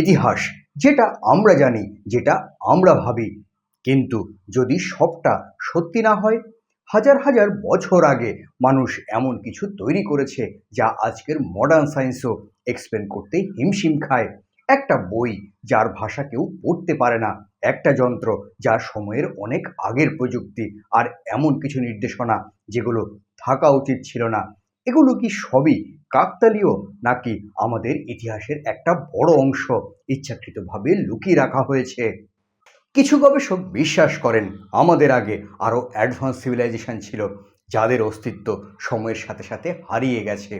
ইতিহাস যেটা আমরা জানি, যেটা আমরা ভাবি, কিন্তু যদি সবটা সত্যি না হয়, হাজার হাজার বছর আগে মানুষ এমন কিছু তৈরি করেছে যা আজকের মডার্ন সায়েন্সও এক্সপ্লেন করতে হিমশিম খায়। একটা বই যার ভাষা কেউ পড়তে পারে না, একটা যন্ত্র যা সময়ের অনেক আগের প্রযুক্তি, আর এমন কিছু নির্দেশনা যেগুলো থাকা উচিত ছিল না। এগুলো কি সবই কাকতালীয়, নাকি আমাদের ইতিহাসের একটা বড় অংশ ইচ্ছাকৃতভাবে লুকিয়ে রাখা হয়েছে? কিছু গবেষক বিশ্বাস করেন আমাদের আগে আরও অ্যাডভান্স সিভিলাইজেশন ছিল, যাদের অস্তিত্ব সময়ের সাথে সাথে হারিয়ে গেছে।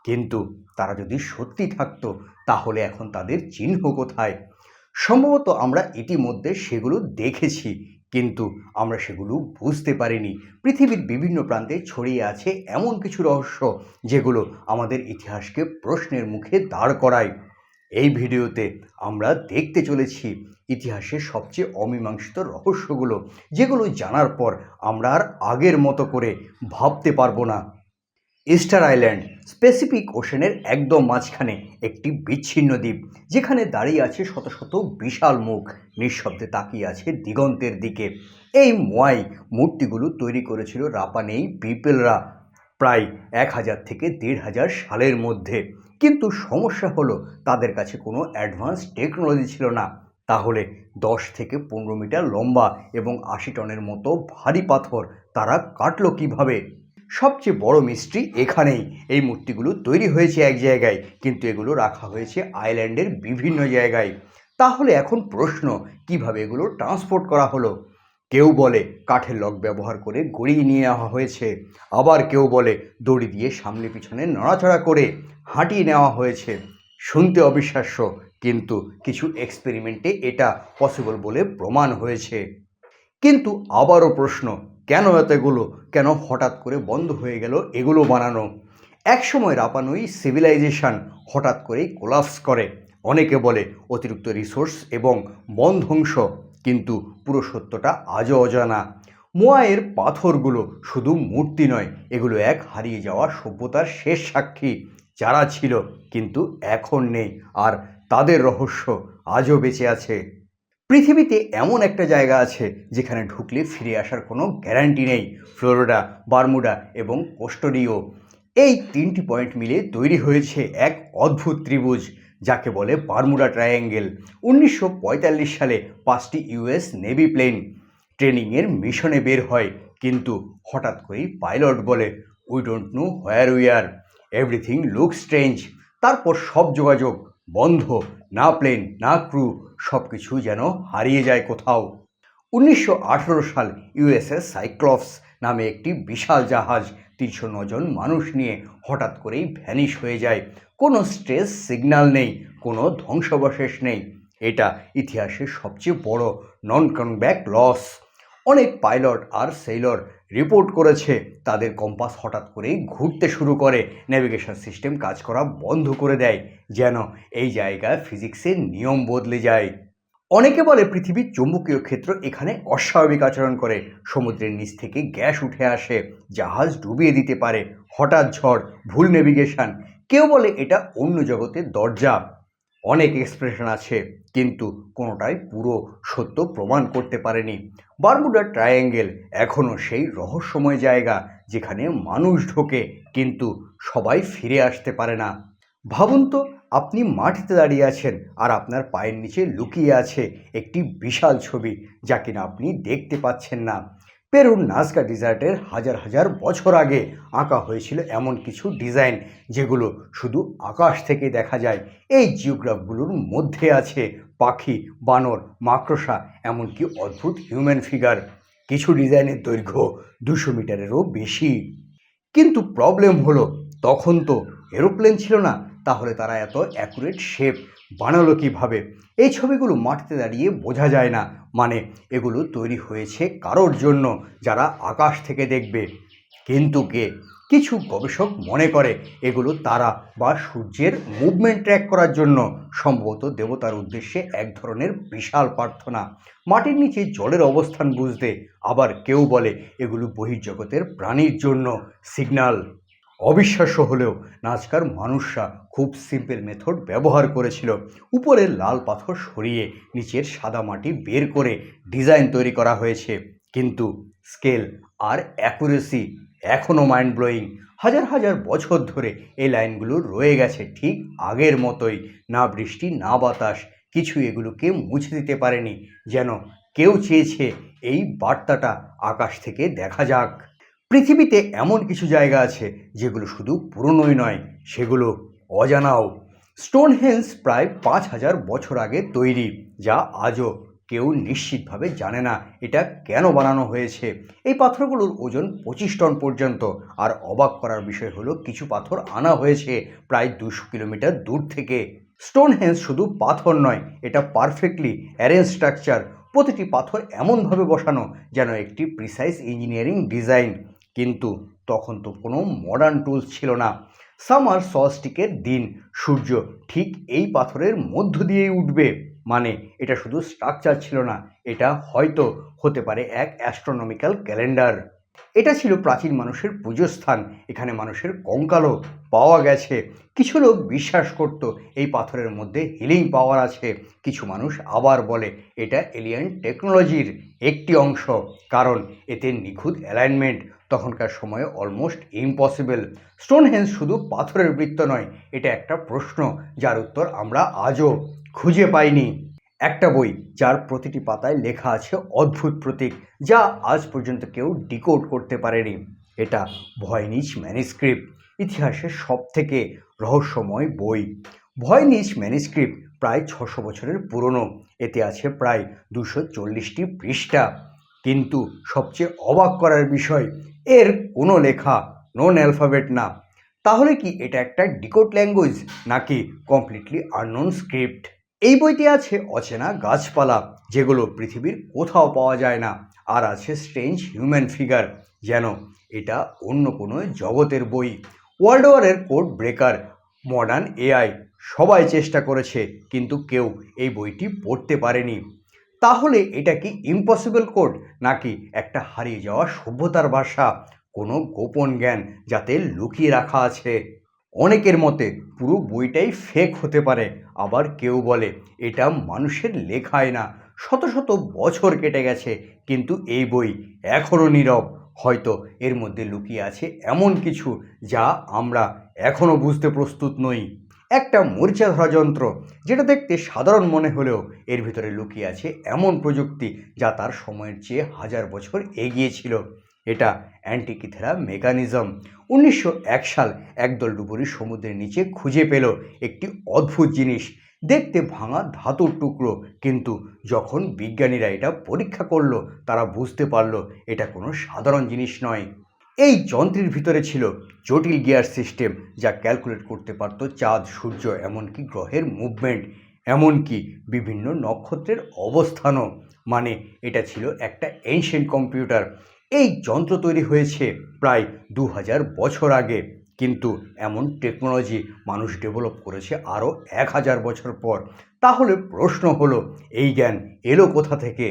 কিন্তু তারা যদি সত্যি থাকতো, তাহলে এখন তাদের চিহ্ন কোথায়? সম্ভবত আমরা ইতিমধ্যে সেগুলো দেখেছি, কিন্তু আমরা সেগুলো বুঝতে পারিনি। পৃথিবীর বিভিন্ন প্রান্তে ছড়িয়ে আছে এমন কিছু রহস্য যেগুলো আমাদের ইতিহাসকে প্রশ্নের মুখে দাঁড় করায়। এই ভিডিওতে আমরা দেখতে চলেছি ইতিহাসের সবচেয়ে অমীমাংসিত রহস্যগুলো, যেগুলো জানার পর আমরা আর আগের মতো করে ভাবতে পারবো না। ইস্টার আইল্যান্ড স্পেসিফিক ওশেনের একদম মাঝখানে একটি বিচ্ছিন্ন দ্বীপ, যেখানে দাঁড়িয়ে আছে শত শত বিশাল মুখ, নিঃশব্দে তাকিয়ে আছে দিগন্তের দিকে। এই মোয়াই মূর্তিগুলো তৈরি করেছিল রাপা নেই পিপলরা প্রায় 1000 থেকে 1500 সালের মধ্যে। কিন্তু সমস্যা হলো, তাদের কাছে কোনো অ্যাডভান্স টেকনোলজি ছিল না। তাহলে 10 থেকে 15 মিটার লম্বা এবং 80 টনের মতো ভারী পাথর তারা কাটলো কিভাবে? সবচেয়ে বড় মিস্ট্রি এখানেই। এই মূর্তিগুলো তৈরি হয়েছে এক জায়গায়, কিন্তু এগুলো রাখা হয়েছে আইল্যান্ডের বিভিন্ন জায়গায়। তাহলে এখন প্রশ্ন, কিভাবে এগুলো ট্রান্সপোর্ট করা হলো? কেউ বলে কাঠের লক ব্যবহার করে গড়িয়ে নিয়ে আসা হয়েছে, আবার কেউ বলে দড়ি দিয়ে সামনে পিছনে নড়াচড়া করে হাঁটিয়ে নেওয়া হয়েছে। শুনতে অবিশ্বাস্য, কিন্তু কিছু এক্সপেরিমেন্টে এটা পসিবল বলে প্রমাণ হয়েছে। কিন্তু আবারও প্রশ্ন, কেন এতগুলো? কেন হঠাৎ করে বন্ধ হয়ে গেল এগুলো বানানো? একসময় রাপানুই সিভিলাইজেশন হঠাৎ করেই কোলাপস করে। অনেকে বলে অতিরিক্ত রিসোর্স এবং বন ধ্বংস, কিন্তু পুরো সত্যটা আজও অজানা। মোয়ায়ের পাথরগুলো শুধু মূর্তি নয়, এগুলো এক হারিয়ে যাওয়া সভ্যতার শেষ সাক্ষী, যারা ছিল কিন্তু এখন নেই, আর তাদের রহস্য আজও বেঁচে আছে। পৃথিবীতে এমন একটা জায়গা আছে যেখানে ঢুকলে ফিরে আসার কোনো গ্যারান্টি নেই। ফ্লোরিডা, বারমুডা এবং কোস্টারিকা, এই 3টি পয়েন্ট মিলে তৈরি হয়েছে এক অদ্ভুত ত্রিভুজ, যাকে বলে বারমুডা ট্রায়াঙ্গেল। 1945 সালে 5টি ইউএস নেভি প্লেন ট্রেনিংয়ের মিশনে বের হয়, কিন্তু হঠাৎ করেই পাইলট বলে, we don't know where we are, everything look strange. তারপর সব যোগাযোগ বন্ধ, না প্লেন না ক্রু, সব কিছু যেন হারিয়ে যায় কোথাও। 1918 সাল ইউএসএস সাইক্লপস নামে একটি বিশাল জাহাজ 309 জন মানুষ নিয়ে হঠাৎ করেই ভ্যানিশ হয়ে যায়। কোনো স্ট্রেস সিগন্যাল নেই, কোনো ধ্বংসাবশেষ নেই। এটা ইতিহাসের সবচেয়ে বড় নন কামব্যাক লস। অনেক পাইলট আর সেলর রিপোর্ট করেছে তাদের কম্পাস হঠাৎ করেই ঘুরতে শুরু করে, নেভিগেশন সিস্টেম কাজ করা বন্ধ করে দেয়, যেন এই জায়গায় ফিজিক্সের নিয়ম বদলে যায়। অনেকে বলে পৃথিবীর চৌম্বকীয় ক্ষেত্র এখানে অস্বাভাবিক আচরণ করে, সমুদ্রের নিচ থেকে গ্যাস উঠে আসে, জাহাজ ডুবিয়ে দিতে পারে, হঠাৎ ঝড়, ভুল নেভিগেশন। কেউ বলে এটা অন্য জগতের দরজা। অনেক এক্সপ্রেশন আছে, কিন্তু কোনোটাই পুরো সত্য প্রমাণ করতে পারেনি। বারমুডা ট্রায়াঙ্গেল এখনও সেই রহস্যময় জায়গা যেখানে মানুষ ঢোকে, কিন্তু সবাই ফিরে আসতে পারে না। ভাবুন তো, আপনি মাটিতে দাঁড়িয়ে আছেন আর আপনার পায়ের নিচে লুকিয়ে আছে একটি বিশাল ছবি, যা কিনা আপনি দেখতে পাচ্ছেন না। পেরুর নাজকা ডিজার্টের হাজার হাজার বছর আগে আঁকা হয়েছিল এমন কিছু ডিজাইন যেগুলো শুধু আকাশ থেকে দেখা যায়। এই জিওগ্রাফগুলোর মধ্যে আছে পাখি, বানর, মাকড়সা, এমনকি অদ্ভুত হিউম্যান ফিগার। কিছু ডিজাইনের দৈর্ঘ্য 200 মিটারেরও বেশি। কিন্তু প্রবলেম হলো, তখন তো এরোপ্লেন ছিল না, তাহলে তারা এত অ্যাকুরেট শেপ বানালো কিভাবে? এই ছবিগুলো মাটিতে দাঁড়িয়ে বোঝা যায় না, মানে এগুলো তৈরি হয়েছে কারোর জন্য যারা আকাশ থেকে দেখবে। কিন্তু কে? কিছু গবেষক মনে করে এগুলো তারা বা সূর্যের মুভমেন্ট ট্র্যাক করার জন্য, সম্ভবত দেবতার উদ্দেশ্যে এক ধরনের বিশাল প্রার্থনা, মাটির নিচে জলের অবস্থান বুঝতে। আবার কেউ বলে এগুলো বহির্জগতের প্রাণীর জন্য সিগন্যাল। অবিশ্বাস্য হলেও নাজকার মানুষরা খুব সিম্পল মেথড ব্যবহার করেছিল। উপরে লাল পাথর সরিয়ে নিচের সাদা মাটি বের করে ডিজাইন তৈরি করা হয়েছে, কিন্তু স্কেল আর অ্যাকুরেসি এখনও মাইন্ড ব্লোয়িং। হাজার হাজার বছর ধরে এই লাইনগুলো রয়ে গেছে ঠিক আগের মতোই। না বৃষ্টি না বাতাস কিছু এগুলোকে মুছে দিতে পারেনি, যেন কেউ চেয়েছে এই বার্তাটা আকাশ থেকে দেখা যাক। পৃথিবীতে এমন কিছু জায়গা আছে যেগুলো শুধু পুরনোই নয়, সেগুলো অজানাও। স্টোনহেঞ্জ প্রায় 5,000 বছর আগে তৈরি, যা আজও কেউ নিশ্চিতভাবে জানে না এটা কেন বানানো হয়েছে। এই পাথরগুলোর ওজন 25 টন পর্যন্ত। আর অবাক করার বিষয় হলো কিছু পাথর আনা হয়েছে প্রায় 200 কিলোমিটার দূর থেকে। স্টোনহেঞ্জ শুধু পাথর নয়, এটা পারফেক্টলি অ্যারেঞ্জ স্ট্রাকচার। প্রতিটি পাথর এমনভাবে বসানো যেন একটি প্রিসাইজ ইঞ্জিনিয়ারিং ডিজাইন। কিন্তু তখন তো কোনো মডার্ন টুলস ছিল না। সামার সলস্টিকের দিন সূর্য ঠিক এই পাথরের মধ্য দিয়েই উঠবে, মানে এটা শুধু স্ট্রাকচার ছিল না, এটা হয়তো হতে পারে এক অ্যাস্ট্রোনমিক্যাল ক্যালেন্ডার। এটা ছিল প্রাচীন মানুষের পুজো স্থান। এখানে মানুষের কঙ্কালও পাওয়া গেছে। কিছু লোক বিশ্বাস করত এই পাথরের মধ্যে হিলিং পাওয়ার আছে। কিছু মানুষ আবার বলে এটা এলিয়েন টেকনোলজির একটি অংশ, কারণ এতে নিখুঁত অ্যালাইনমেন্ট তখনকার সময়ে অলমোস্ট ইম্পসিবল। স্টোনহেঞ্জ শুধু পাথরের বৃত্ত নয়, এটা একটা প্রশ্ন যার উত্তর আমরা আজও খুঁজে পাইনি। একটা বই যার প্রতিটি পাতায় লেখা আছে অদ্ভুত প্রতীক, যা আজ পর্যন্ত কেউ ডিকোড করতে পারেনি। এটা ভয়নিচ ম্যানুস্ক্রিপ্ট, ইতিহাসের সবথেকে রহস্যময় বই। ভয়নিচ ম্যানুস্ক্রিপ্ট প্রায় 600 বছরের পুরনো। এতে আছে প্রায় 240টি পৃষ্ঠা। কিন্তু সবচেয়ে অবাক করার বিষয়, এর কোনো লেখা নন অ্যালফাবেট না। তাহলে কি এটা একটা ডিকোড ল্যাঙ্গুয়েজ, নাকি কমপ্লিটলি আননোন স্ক্রিপ্ট? এই বইতে আছে অচেনা গাছপালা যেগুলো পৃথিবীর কোথাও পাওয়া যায় না, আর আছে স্ট্রেঞ্জ হিউম্যান ফিগার, যেন এটা অন্য কোনো জগতের বই। ওয়ার্ল্ড ওয়ারের কোড ব্রেকার, মডার্ন এআই, সবাই চেষ্টা করেছে, কিন্তু কেউ এই বইটি পড়তে পারেনি। তাহলে এটা কি ইম্পসিবল কোড, নাকি একটা হারিয়ে যাওয়া সভ্যতার ভাষা, কোনো গোপন জ্ঞান যাতে লুকিয়ে রাখা আছে? অনেকের মতে পুরো বইটাই ফেক হতে পারে। আবার কেউ বলে এটা মানুষের লেখাই না। শত শত বছর কেটে গেছে, কিন্তু এই বই এখনও নীরব। হয়তো এর মধ্যে লুকিয়ে আছে এমন কিছু যা আমরা এখনও বুঝতে প্রস্তুত নই। একটা মরিচা ধরা যন্ত্র, যেটা দেখতে সাধারণ মনে হলেও এর ভিতরে লুকিয়ে আছে এমন প্রযুক্তি যা তার সময়ের চেয়ে 1000 বছর এগিয়ে ছিল। এটা অ্যান্টিকিথেরা মেকানিজম। 1901 সাল একদল ডুবুরি সমুদ্রের নিচে খুঁজে পেল একটি অদ্ভুত জিনিস, দেখতে ভাঙা ধাতুর টুকরো। কিন্তু যখন বিজ্ঞানীরা এটা পরীক্ষা করলো, তারা বুঝতে পারলো এটা কোনো সাধারণ জিনিস নয়। এই যন্ত্রের ভিতরে ছিল জটিল গিয়ার সিস্টেম, যা ক্যালকুলেট করতে পারত চাঁদ, সূর্য, এমনকি গ্রহের মুভমেন্ট, এমনকি বিভিন্ন নক্ষত্রের অবস্থানও। মানে এটা ছিল একটা এনশিয়েন্ট কম্পিউটার। এই যন্ত্র তৈরি হয়েছে প্রায় 2000 বছর আগে, কিন্তু এমন টেকনোলজি মানুষ ডেভেলপ করেছে আরও 1000 বছর পর। তাহলে প্রশ্ন হলো, এই জ্ঞান এলো কোথা থেকে?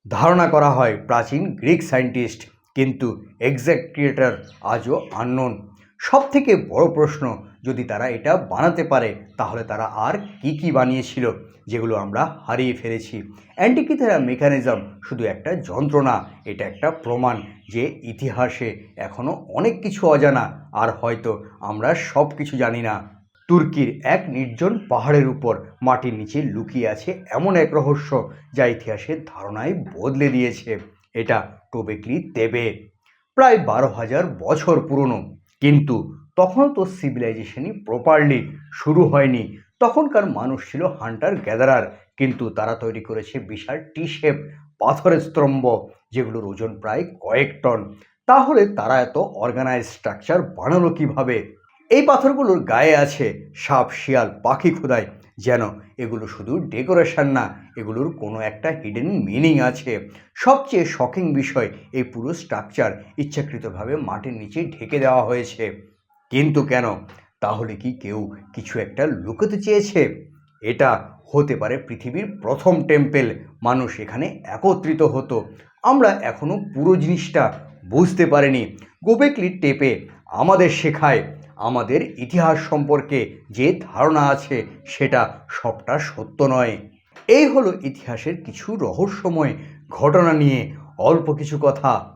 ধারণা করা হয় প্রাচীন গ্রিক সায়েন্টিস্ট, কিন্তু এক্স্যাক্ট ক্রিয়েটার আজও আননোন। সব থেকে বড় প্রশ্ন, যদি তারা এটা বানাতে পারে, তাহলে তারা আর কি বানিয়েছিল যেগুলো আমরা হারিয়ে ফেলেছি? অ্যান্টিকিথেরা মেকানিজম শুধু একটা যন্ত্র না, এটা একটা প্রমাণ যে ইতিহাসে এখনও অনেক কিছু অজানা, আর হয়তো আমরা সব কিছু জানি না। তুর্কির এক নির্জন পাহাড়ের উপর মাটির নিচে লুকিয়ে আছে এমন এক রহস্য যা ইতিহাসের ধারণায় বদলে দিয়েছে। এটা টোবেকলি তেবে, প্রায় 12,000 বছর পুরনো। কিন্তু তখনও তো সিভিলাইজেশনই প্রপারলি শুরু হয়নি। তখনকার মানুষ ছিল হান্টার গ্যাদারার, কিন্তু তারা তৈরি করেছে বিশাল টি শেপ পাথরের স্তম্ভ, যেগুলোর ওজন প্রায় কয়েক টন। তাহলে তারা এত অর্গানাইজ স্ট্রাকচার বানালো কিভাবে? এই পাথরগুলোর গায়ে আছে সাপ, শিয়াল, পাখি খোদাই, যেন এগুলো শুধু ডেকোরেশন না, এগুলোর কোনো একটা হিডেন মিনিং আছে। সবচেয়ে শকিং বিষয়, এই পুরো স্ট্রাকচার ইচ্ছাকৃতভাবে মাটির নিচে ঢেকে দেওয়া হয়েছে। কিন্তু কেন? তাহলে কি কেউ কিছু একটা লুকোতে চেয়েছে? এটা হতে পারে পৃথিবীর প্রথম টেম্পেল। মানুষ এখানে একত্রিত হতো। আমরা এখনও পুরো জিনিসটা বুঝতে পারিনি। গোবেকলি টেপে আমাদের শেখায় আমাদের ইতিহাস সম্পর্কে যে ধারণা আছে সেটা সবটা সত্য নয়। এই হলো ইতিহাসের কিছু রহস্যময় ঘটনা নিয়ে অল্প কিছু কথা।